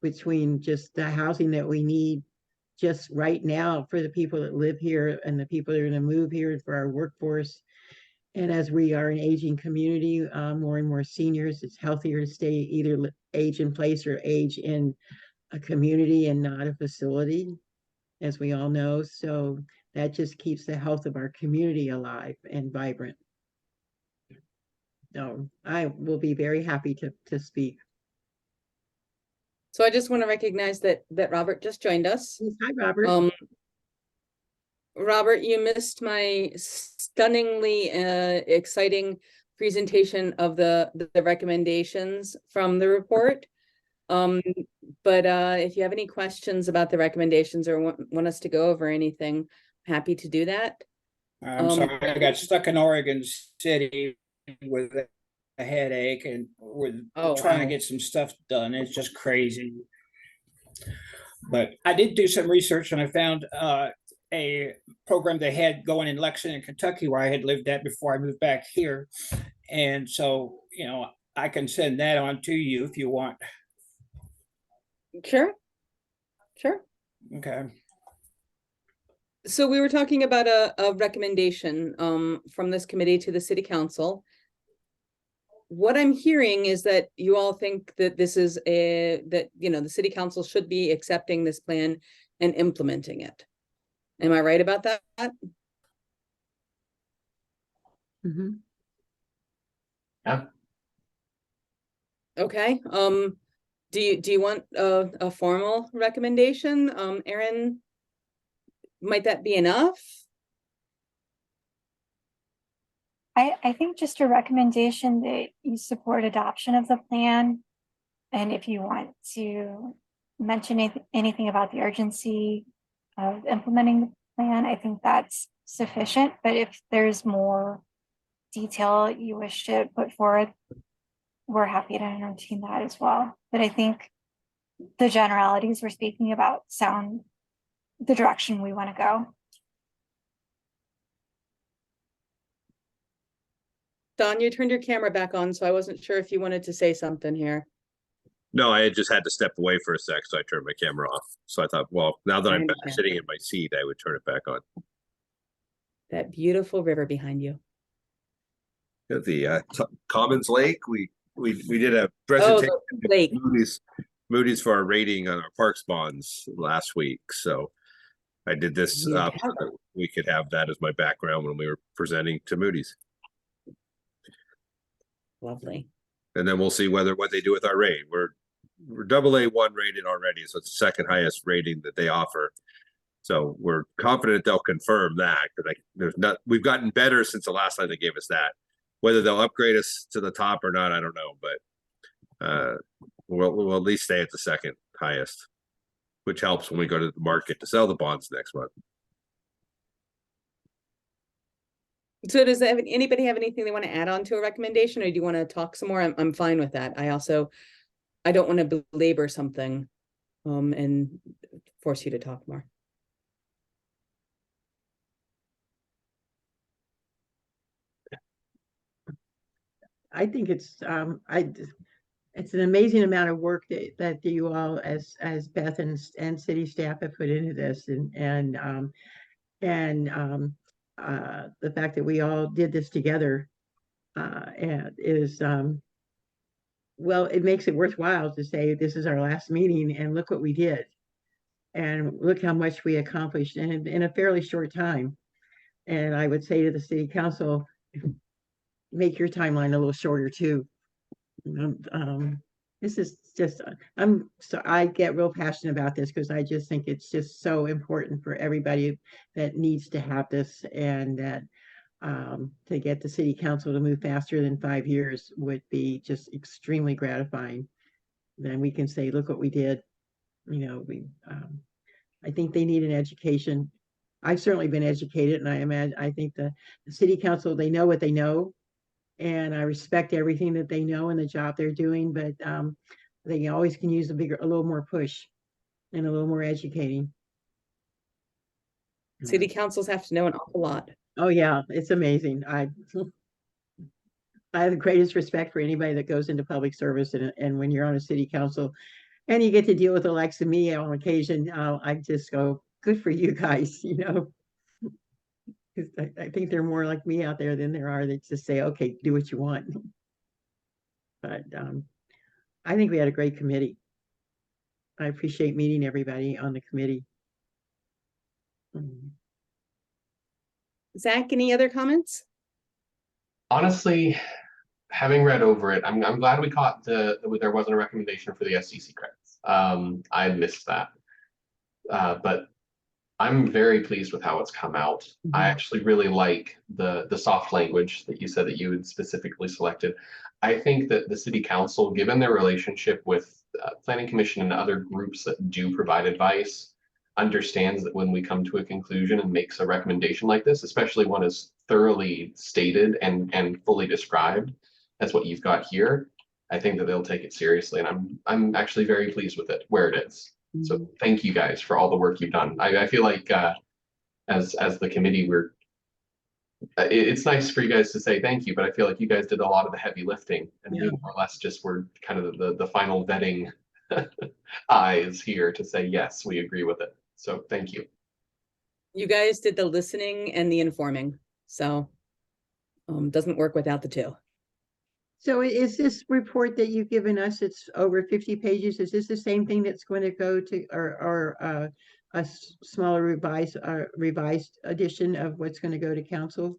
[SPEAKER 2] between just the housing that we need just right now for the people that live here and the people that are going to move here for our workforce. And as we are an aging community, more and more seniors, it's healthier to stay either age in place or age in a community and not a facility, as we all know. So that just keeps the health of our community alive and vibrant. So I will be very happy to speak.
[SPEAKER 4] So I just want to recognize that Robert just joined us.
[SPEAKER 2] Hi, Robert.
[SPEAKER 4] Robert, you missed my stunningly exciting presentation of the recommendations from the report. But if you have any questions about the recommendations or want us to go over anything, happy to do that.
[SPEAKER 8] I'm sorry, I got stuck in Oregon City with a headache, and we're trying to get some stuff done. It's just crazy. But I did do some research, and I found a program they had going in Lexington, Kentucky, where I had lived at before I moved back here. And so, you know, I can send that on to you if you want.
[SPEAKER 4] Sure.
[SPEAKER 8] Okay.
[SPEAKER 4] So we were talking about a recommendation from this committee to the city council. What I'm hearing is that you all think that this is the city council should be accepting this plan and implementing it. Am I right about that?
[SPEAKER 2] Mm-hmm.
[SPEAKER 3] Yeah.
[SPEAKER 4] Okay. Do you want a formal recommendation? Erin, might that be enough?
[SPEAKER 1] I think just a recommendation that you support adoption of the plan. And if you want to mention anything about the urgency of implementing the plan, I think that's sufficient. But if there's more detail you wish to put forward, we're happy to entertain that as well. But I think the generalities we're speaking about sound the direction we want to go.
[SPEAKER 4] Don, you turned your camera back on, so I wasn't sure if you wanted to say something here.
[SPEAKER 6] No, I just had to step away for a sec, so I turned my camera off. So I thought, well, now that I'm back sitting in my seat, I would turn it back on.
[SPEAKER 4] That beautiful river behind you.
[SPEAKER 6] The Commons Lake, we we did a
[SPEAKER 4] Oh,
[SPEAKER 6] presentation
[SPEAKER 4] the lake.
[SPEAKER 6] to Moody's for our rating on our parks bonds last week. So I did this
[SPEAKER 4] You
[SPEAKER 6] so
[SPEAKER 4] have
[SPEAKER 6] that we could have that as my background when we were presenting to Moody's.
[SPEAKER 4] Lovely.
[SPEAKER 6] And then we'll see what they do with our rate. We're AA1 rated already, so it's the second highest rating that they offer. So we're confident they'll confirm that, because we've gotten better since the last time they gave us that. Whether they'll upgrade us to the top or not, I don't know, but we'll at least stay at the second highest, which helps when we go to the market to sell the bonds next month.
[SPEAKER 4] So does anybody have anything they want to add on to a recommendation, or do you want to talk some more? I'm fine with that. I don't want to belabor something and force you to talk more.
[SPEAKER 2] I think it's it's an amazing amount of work that you all as Beth and city staff have put into this, and the fact that we all did this together and is well, it makes it worthwhile to say this is our last meeting and look what we did, and look how much we accomplished in a fairly short time. And I would say to the city council, make your timeline a little shorter too. This is just, I get real passionate about this because I just think it's just so important for everybody that needs to have this, and that to get the city council to move faster than 5 years would be just extremely gratifying. Then we can say, look what we did. You know, I think they need an education. I've certainly been educated, and I think the city council, they know what they know, and I respect everything that they know and the job they're doing, but they always can use a little more push and a little more educating.
[SPEAKER 4] City councils have to know an awful lot.
[SPEAKER 2] Oh yeah, it's amazing. I have the greatest respect for anybody that goes into public service, and when you're on a city council and you get to deal with the likes of me on occasion, I just go, good for you guys, you know. Because I think they're more like me out there than there are that just say, okay, do what you want. But I think we had a great committee. I appreciate meeting everybody on the committee.
[SPEAKER 4] Zach, any other comments?
[SPEAKER 3] Honestly, having read over it, I'm glad we caught there wasn't a recommendation for the SCC credits. I missed that. But I'm very pleased with how it's come out. I actually really like the soft language that you said that you had specifically selected. I think that the city council, given their relationship with planning commission and other groups that do provide advice, understands that when we come to a conclusion and makes a recommendation like this, especially one as thoroughly stated and fully described as what you've got here, I think that they'll take it seriously, and I'm actually very pleased with it where it is. So thank you guys for all the work you've done. I feel like as the committee, it's nice for you guys to say thank you, but I feel like you guys did a lot of the heavy lifting, and we more or less just were kind of the final vetting eyes here to say, yes, we agree with it. So thank you.
[SPEAKER 4] You guys did the listening and the informing, so doesn't work without the two.
[SPEAKER 2] So is this report that you've given us, it's over 50 pages, is this the same thing that's going to go to or a smaller revised edition of what's going to go to council?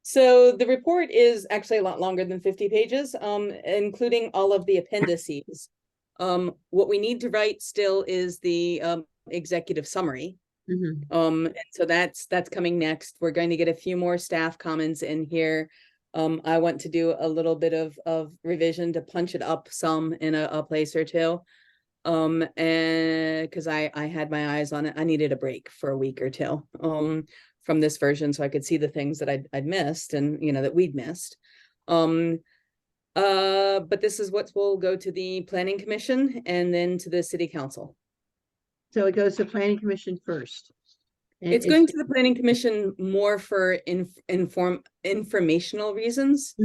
[SPEAKER 4] So the report is actually a lot longer than 50 pages, including all of the appendices. What we need to write still is the executive summary. And so that's coming next. We're going to get a few more staff comments in here. I want to do a little bit of revision to punch it up some in a place or two. And because I had my eyes on it, I needed a break for a week or two from this version, so I could see the things that I'd missed, and that we'd missed. But this is what will go to the planning commission and then to the city council.
[SPEAKER 2] So it goes to planning commission first.
[SPEAKER 4] It's going to the planning commission more for informational reasons.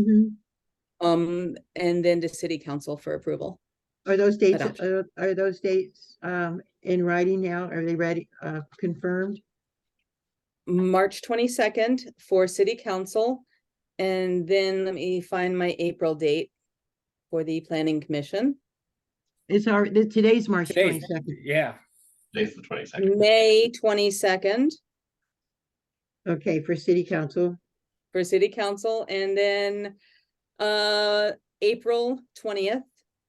[SPEAKER 4] And then to city council for approval.
[SPEAKER 2] Are those dates in writing now? Are they ready, confirmed?
[SPEAKER 4] March 22nd for city council, and then let me find my April date. for the planning commission.
[SPEAKER 2] Today's March
[SPEAKER 8] Today's,
[SPEAKER 2] 22nd.
[SPEAKER 8] yeah,
[SPEAKER 3] Today's the 22nd.
[SPEAKER 4] May 22nd
[SPEAKER 2] Okay, for city council.
[SPEAKER 4] for city council, and then April 20th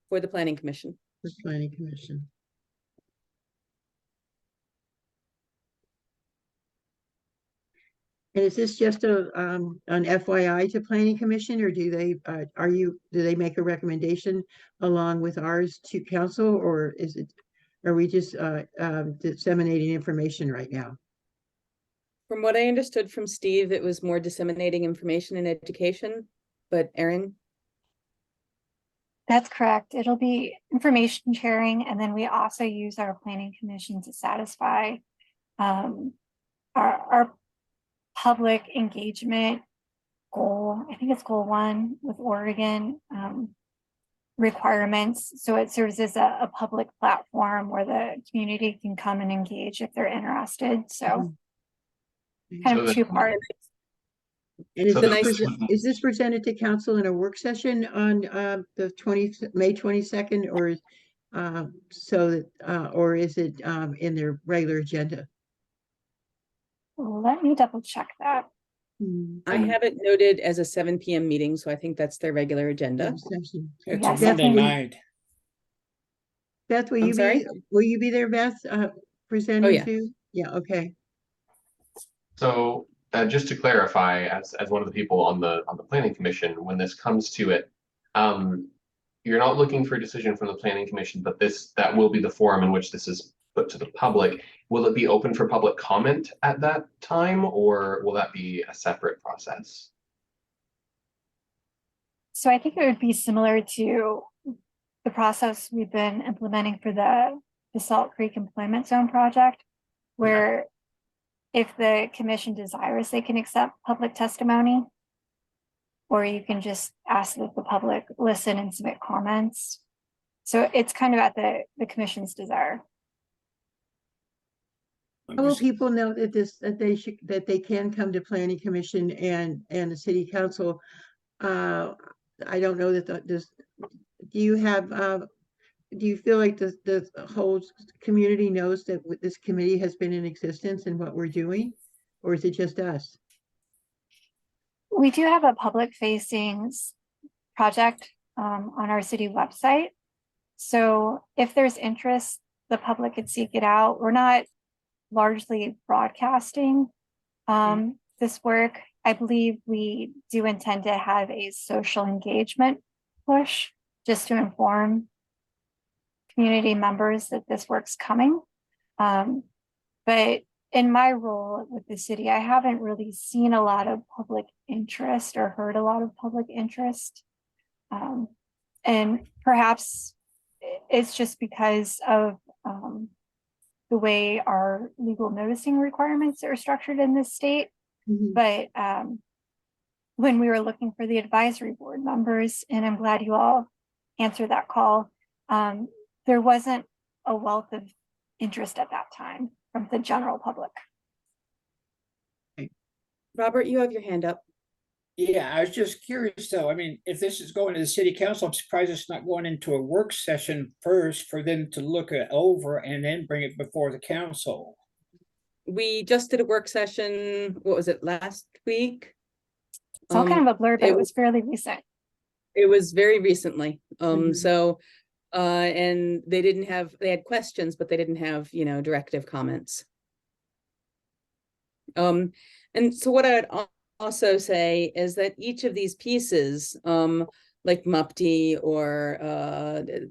[SPEAKER 4] for the planning commission.
[SPEAKER 2] The planning commission. And is this just an FYI to planning commission, or do they, do they make a recommendation along with ours to council, or are we just disseminating information right now?
[SPEAKER 4] From what I understood from Steve, it was more disseminating information and education, but Erin?
[SPEAKER 1] That's correct. It'll be information sharing, and then we also use our planning commission to satisfy our public engagement goal. I think it's goal 1 with Oregon requirements. So it serves as a public platform where the community can come and engage if they're interested. So kind of
[SPEAKER 3] So
[SPEAKER 1] 2 parts.
[SPEAKER 2] And
[SPEAKER 3] So
[SPEAKER 2] is this presented to council in a work session on the May 22nd, or or is it in their regular agenda?
[SPEAKER 1] Let me double check that.
[SPEAKER 4] I have it noted as a 7 p.m. meeting, so I think that's their regular agenda.
[SPEAKER 2] Session.
[SPEAKER 8] it's
[SPEAKER 1] Yes,
[SPEAKER 8] a Monday
[SPEAKER 2] definitely.
[SPEAKER 8] night.
[SPEAKER 2] Beth,
[SPEAKER 4] I'm sorry?
[SPEAKER 2] will you be there, Beth, presenting
[SPEAKER 4] yeah.
[SPEAKER 2] too? Yeah, okay.
[SPEAKER 3] So just to clarify, as one of the people on the planning commission, when this comes to it, you're not looking for a decision from the planning commission, but that will be the forum in which this is put to the public. Will it be open for public comment at that time, or will that be a separate process?
[SPEAKER 1] So I think it would be similar to the process we've been implementing for the Salt Creek Employment Zone project, where if the commission desires, they can accept public testimony, or you can just ask that the public listen and submit comments. So it's kind of at the commission's desire.
[SPEAKER 2] How will people know that they can come to planning commission and the city council? I don't know that do you feel like the whole community knows that this committee has been in existence and what we're doing, or is it just us?
[SPEAKER 1] We do have a public facing project on our city website. So if there's interest, the public could seek it out. We're not largely broadcasting this work. I believe we do intend to have a social engagement push just to inform community members that this work's coming. But in my role with the city, I haven't really seen a lot of public interest or heard a lot of public interest. And perhaps it's just because of the way our legal noticing requirements are structured in this state. But when we were looking for the advisory board members, and I'm glad you all answered that call, there wasn't a wealth of interest at that time from the general public.
[SPEAKER 4] Robert, you have your hand up.
[SPEAKER 8] Yeah, I was just curious though. I mean, if this is going to the city council, I'm surprised it's not going into a work session first for them to look it over and then bring it before the council.
[SPEAKER 4] We just did a work session, what was it, last week?
[SPEAKER 1] It's all kind of a blur, but it was fairly recent.
[SPEAKER 4] It was very recently. So and they had questions, but they didn't have, directive comments. And so what I'd also say is that each of these pieces, like MUPTI or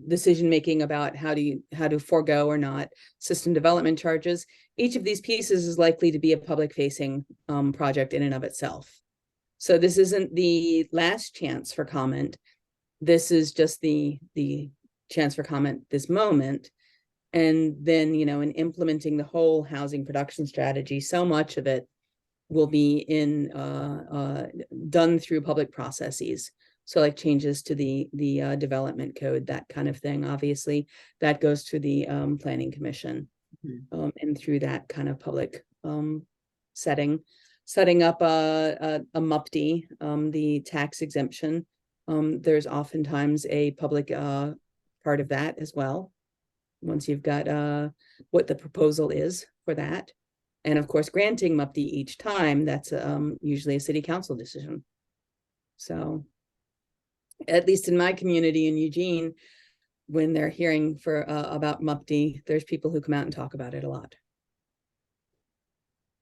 [SPEAKER 4] decision making about how to forego or not system development charges, each of these pieces is likely to be a public facing project in and of itself. So this isn't the last chance for comment. This is just the chance for comment this moment. And then, in implementing the whole housing production strategy, so much of it will be done through public processes. So like changes to the development code, that kind of thing. Obviously, that goes to the planning commission, and through that kind of public setting up a MUPTI, the tax exemption, There's oftentimes a public part of that as well. Once you've got what the proposal is for that. And of course, granting MUPD each time, that's usually a city council decision. So at least in my community in Eugene, when they're hearing for about MUPD, there's people who come out and talk about it a lot.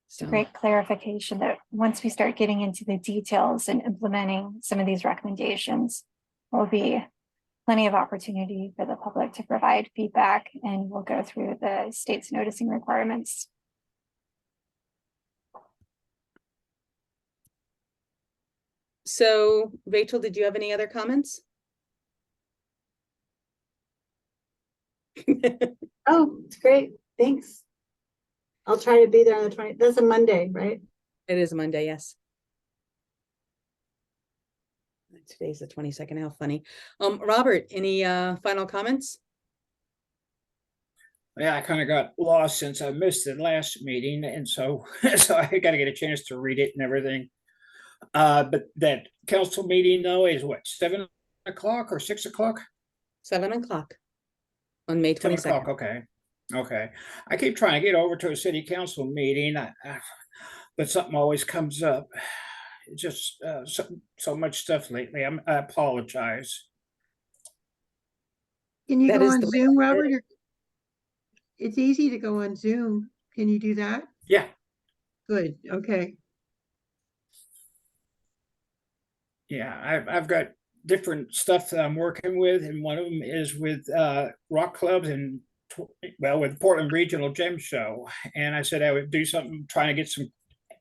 [SPEAKER 1] It's a great clarification that once we start getting into the details and implementing some of these recommendations, there'll be plenty of opportunity for the public to provide feedback, and we'll go through the state's noticing requirements.
[SPEAKER 4] So, Rachel, did you have any other comments?
[SPEAKER 5] Oh, it's great. Thanks. I'll try to be there on the 20th. That's a Monday, right?
[SPEAKER 4] It is a Monday, yes. Today's the 22nd. How funny. Robert, any final comments?
[SPEAKER 8] Yeah, I kind of got lost since I missed the last meeting, and so so I got to get a chance to read it and everything. But that council meeting though is what, 7 o'clock or 6 o'clock?
[SPEAKER 4] 7 o'clock on May
[SPEAKER 8] 7
[SPEAKER 4] 22nd.
[SPEAKER 8] o'clock. Okay. I keep trying to get over to a city council meeting, but something always comes up. It's just so much stuff lately. I apologize.
[SPEAKER 2] Can you
[SPEAKER 4] That
[SPEAKER 2] go
[SPEAKER 4] is
[SPEAKER 2] on
[SPEAKER 4] the way
[SPEAKER 2] Zoom,
[SPEAKER 4] I did
[SPEAKER 2] Robert? It's easy to go on Zoom. Can you do that?
[SPEAKER 8] Yeah.
[SPEAKER 2] Good, okay.
[SPEAKER 8] Yeah, I've got different stuff that I'm working with, and one of them is with rock clubs and with Portland Regional Gem Show. And I said I would do something trying to get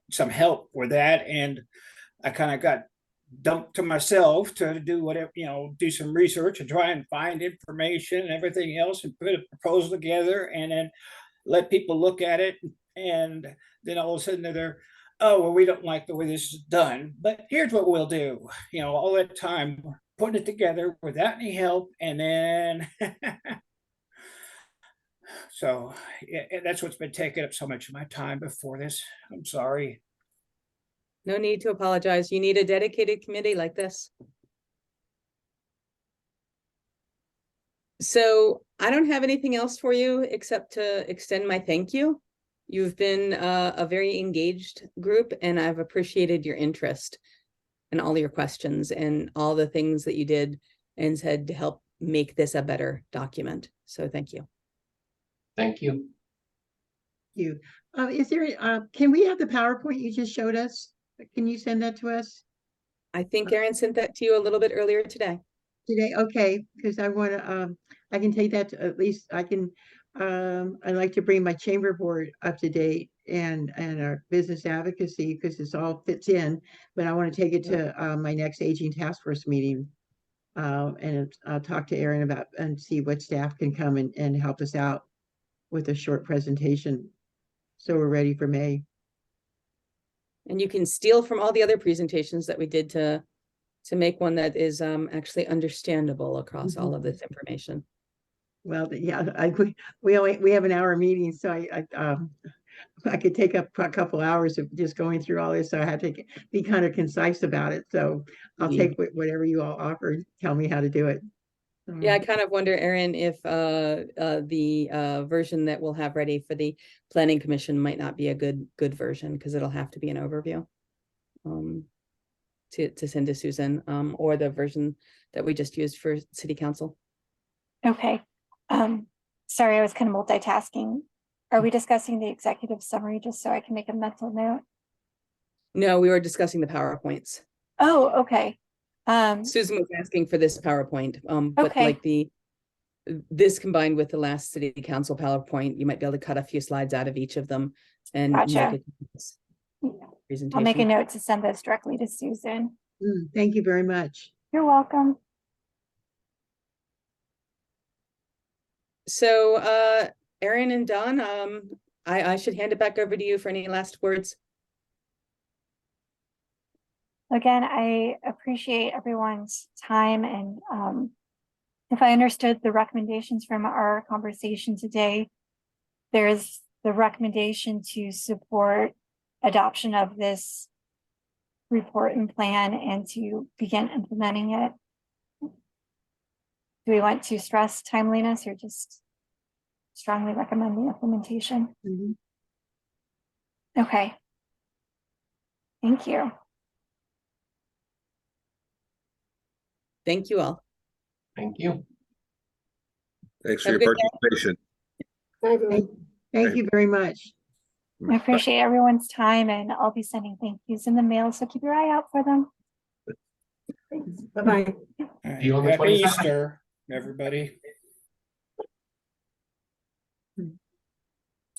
[SPEAKER 8] some help with that, and I kind of got dumped to myself to do whatever, do some research and try and find information and everything else and put a proposal together and then let people look at it. And then all of a sudden they're, oh, well, we don't like the way this is done, but here's what we'll do. All that time putting it together without any help. And then, so yeah, that's what's been taking up so much of my time before this. I'm sorry.
[SPEAKER 4] No need to apologize. You need a dedicated committee like this. So I don't have anything else for you except to extend my thank you. You've been a very engaged group, and I've appreciated your interest and all your questions and all the things that you did and said to help make this a better document. So thank you.
[SPEAKER 3] Thank you.
[SPEAKER 2] You. Can we have the PowerPoint you just showed us? Can you send that to us
[SPEAKER 4] I think Erin sent that to you a little bit earlier today.
[SPEAKER 2] today? Okay, because I want to, I can take that to, at least I can, I'd like to bring my chamber board up to date and our business advocacy, because this all fits in, but I want to take it to my next aging task force meeting. And I'll talk to Erin about and see what staff can come and help us out with a short presentation. So we're ready for May.
[SPEAKER 4] And you can steal from all the other presentations that we did to make one that is actually understandable across all of this information.
[SPEAKER 2] Well, yeah, we have an hour meeting, so I could take up a couple hours of just going through all this. So I had to be kind of concise about it. So I'll take whatever you all offer. Tell me how to do it.
[SPEAKER 4] Yeah, I kind of wonder, Erin, if the version that we'll have ready for the Planning Commission might not be a good version, because it'll have to be an overview to send to Susan, or the version that we just used for City Council.
[SPEAKER 1] Okay. Sorry, I was kind of multitasking. Are we discussing the executive summary just so I can make a mental note?
[SPEAKER 4] No, we were discussing the PowerPoints.
[SPEAKER 1] Oh, okay.
[SPEAKER 4] Susan was asking for this PowerPoint, but
[SPEAKER 1] Okay.
[SPEAKER 4] like this combined with the last City Council PowerPoint, you might be able to cut a few slides out of each of them and
[SPEAKER 1] Gotcha.
[SPEAKER 4] make it presentation.
[SPEAKER 1] I'll make a note to send those directly to Susan.
[SPEAKER 2] Thank you very much.
[SPEAKER 1] You're welcome.
[SPEAKER 4] So Erin and Don, I should hand it back over to you for any last words.
[SPEAKER 1] Again, I appreciate everyone's time, and if I understood the recommendations from our conversation today, there's the recommendation to support adoption of this report and plan and to begin implementing it. Do we want to stress timeliness or just strongly recommend the implementation?
[SPEAKER 2] Mhm.
[SPEAKER 1] Okay. Thank you.
[SPEAKER 4] Thank you all.
[SPEAKER 3] Thank you.
[SPEAKER 6] Thanks for
[SPEAKER 4] Have
[SPEAKER 6] your
[SPEAKER 4] a good day.
[SPEAKER 6] participation.
[SPEAKER 5] Bye, everyone.
[SPEAKER 2] Thank you very much.
[SPEAKER 1] I appreciate everyone's time, and I'll be sending thank yous in the mail, so keep your eye out for them.
[SPEAKER 2] Bye-bye.
[SPEAKER 8] All right,
[SPEAKER 3] See you on the
[SPEAKER 8] Happy
[SPEAKER 3] 22nd.
[SPEAKER 8] Easter, everybody.